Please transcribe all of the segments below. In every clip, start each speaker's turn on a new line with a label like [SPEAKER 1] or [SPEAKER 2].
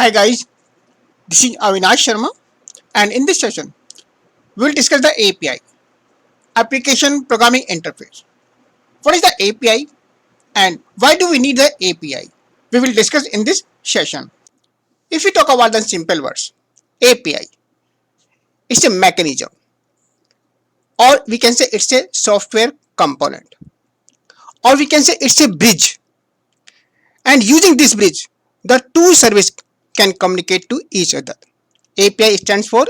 [SPEAKER 1] Hi guys, this is Avinash Sharma, and in this session we will discuss the API, Application Programming Interface. What is the API and why do we need the API? We will discuss in this session. If we talk about the simple words, API, it's a mechanism, or we can say it's a software component, or we can say it's a bridge. And using this bridge, the two services can communicate to each other. API stands for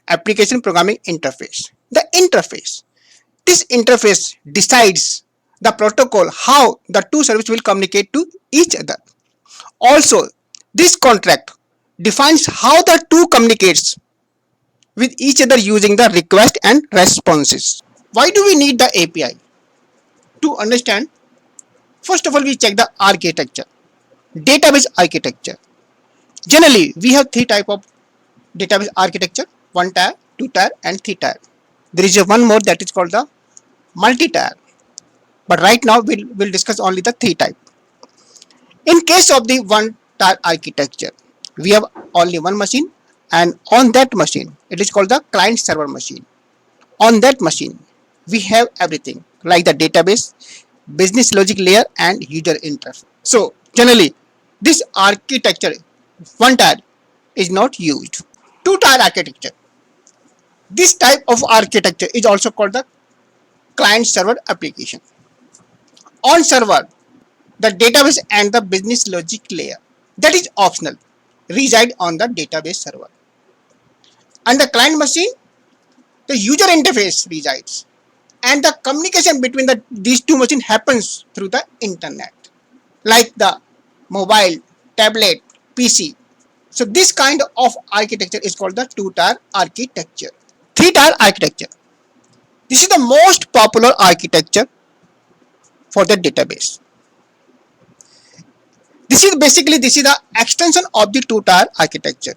[SPEAKER 1] Application Programming Interface. The interface. This interface decides the protocol how the two services will communicate to each other. Also, this contract defines how the two communicates with each other using the request and responses. Why do we need the API? To understand, first of all, we check the architecture. Database architecture. Generally, we have three type of database architecture: one tier, two tier, and three tier. There is one more that is called the multi-tier. But right now we'll discuss only the three type. In case of the one tier architecture, we have only one machine, and on that machine it is called the client server machine. On that machine we have everything like the database, business logic layer, and user interface. So generally this architecture one tier is not used. Two tier architecture. This type of architecture is also called the client server application. On server, the database and the business logic layer, that is optional, reside on the database server. And the client machine, the user interface resides. And the communication between these two machines happens through the internet, like the mobile, tablet, PC. So this kind of architecture is called the two-tier architecture. Three-tier architecture. This is the most popular architecture for the database. This is the extension of the two-tier architecture.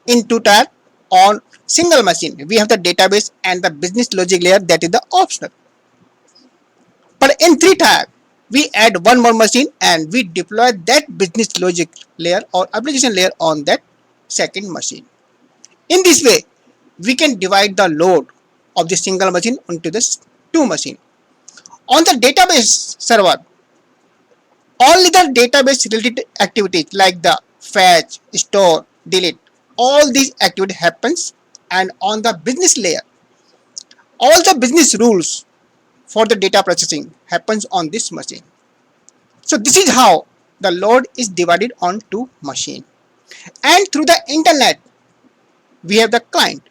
[SPEAKER 1] In two-tier, on single machine, we have the database and the business logic layer, that is the optional. But in three-tier, we add one more machine and we deploy that business logic layer or application layer on that second machine. In this way, we can divide the load of the single machine into this two machine. On the database server, only the database related activities like the fetch, store, delete, all these activities happens, and on the business layer, all the business rules for the data processing happens on this machine. So this is how the load is divided on two machines. And through the internet, we have the client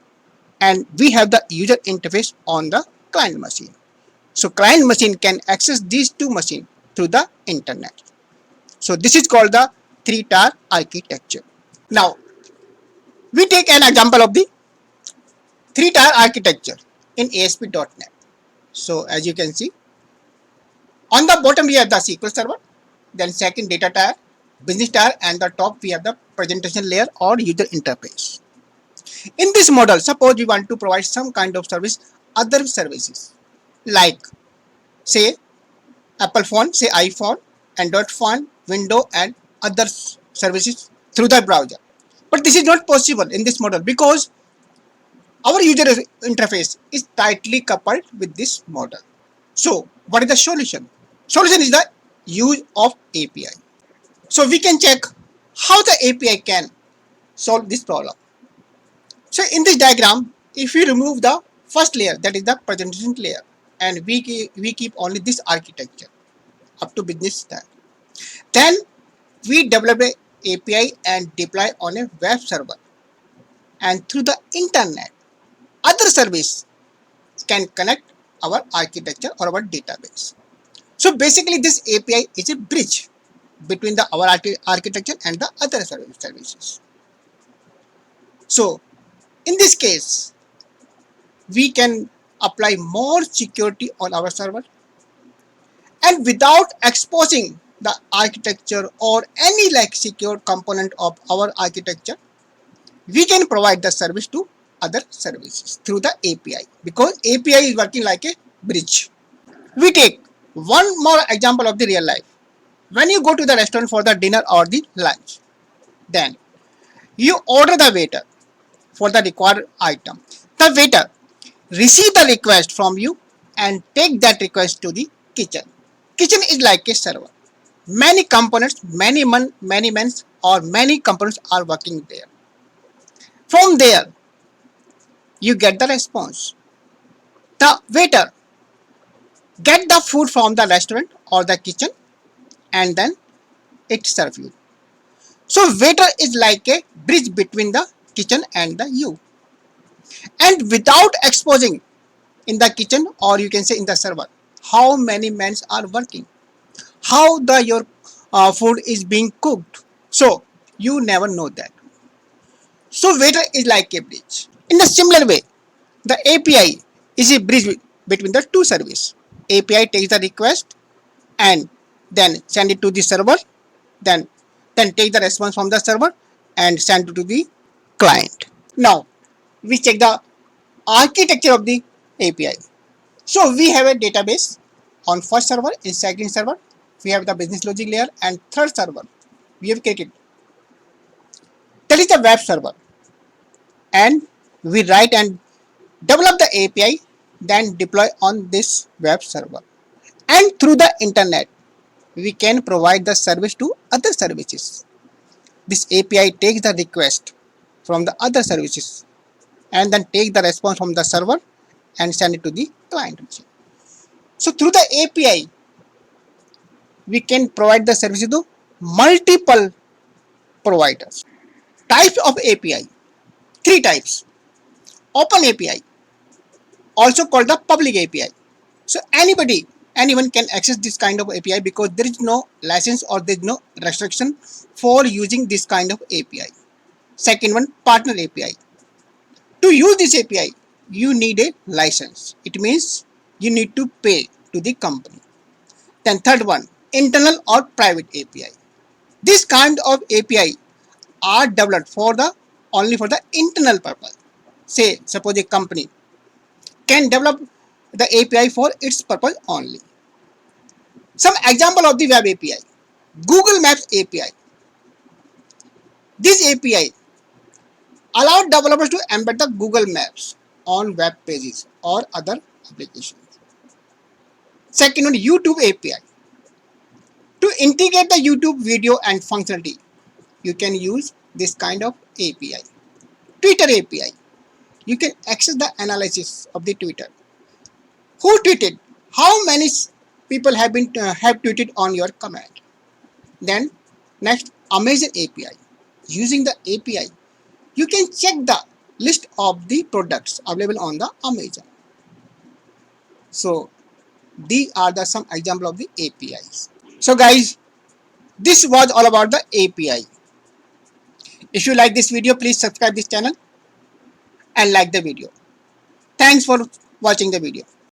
[SPEAKER 1] and we have the user interface on the client machine. So client machine can access these two machines through the internet. So this is called the three-tier architecture. Now, we take an example of the three-tier architecture in ASP.NET. So as you can see, on the bottom we have the SQL server, then second data tier, business tier, and the top we have the presentation layer or user interface. In this model, suppose we want to provide some kind of service, other services like say Apple phone, say iPhone, Android phone, Windows, and other services through the browser. But this is not possible in this model because our user interface is tightly coupled with this model. So what is the solution? Solution is the use of API. So we can check how the API can solve this problem. So in this diagram, if we remove the first layer, that is the presentation layer, and we keep only this architecture up to business tier, then we develop a API and deploy on a web server, and through the internet, other service can connect our architecture or our database. So basically this API is a bridge between our architecture and the other services. So in this case, we can apply more security on our server, and without exposing the architecture or any like secure component of our architecture, we can provide the service to other services through the API, because API is working like a bridge. We take one more example of the real life. When you go to the restaurant for the dinner or the lunch, then You order the waiter for the required item. The waiter receive the request from you and take that request to the kitchen. Kitchen is like a server. Many components, many men or many components are working there. From there, you get the response. The waiter get the food from the restaurant or the kitchen and then it serve you. So waiter is like a bridge between the kitchen and the you. And without exposing in the kitchen or you can say in the server, how many men are working, how the your food is being cooked. So you never know that. So waiter is like a bridge. In the similar way, the API is a bridge between the two services. API takes the request and then send it to the server, then take the response from the server and send it to the client. Now we check the architecture of the API. So we have a database on first server, in second server we have the business logic layer, and third server we have created, that is the web server, and we write and develop the API, then deploy on this web server. And through the internet, we can provide the service to other services. This API takes the request from the other services and then take the response from the server and send it to the client machine. So through the API, we can provide the services to multiple providers. Types of API, three types. Open API, also called the public API. So anyone can access this kind of API because there is no license or there is no restriction for using this kind of API. Second one, partner API. To use this API, you need a license. It means you need to pay to the company. Then third one, internal or private API. This kind of API are developed for the only for the internal purpose. Say, suppose a company can develop the API for its purpose only. Some example of the web API. Google Maps API. This API allow developers to embed the Google Maps on web pages or other applications. Second one, YouTube API. To integrate the YouTube video and functionality, you can use this kind of API. Twitter API. You can access the analysis of the Twitter. Who tweeted? How many people have tweeted on your comment? Then next, Amazon API. Using the API, you can check the list of the products available on the Amazon. So these are the some example of the APIs. So guys, this was all about the API. If you like this video, please subscribe this channel and like the video. Thanks for watching the video.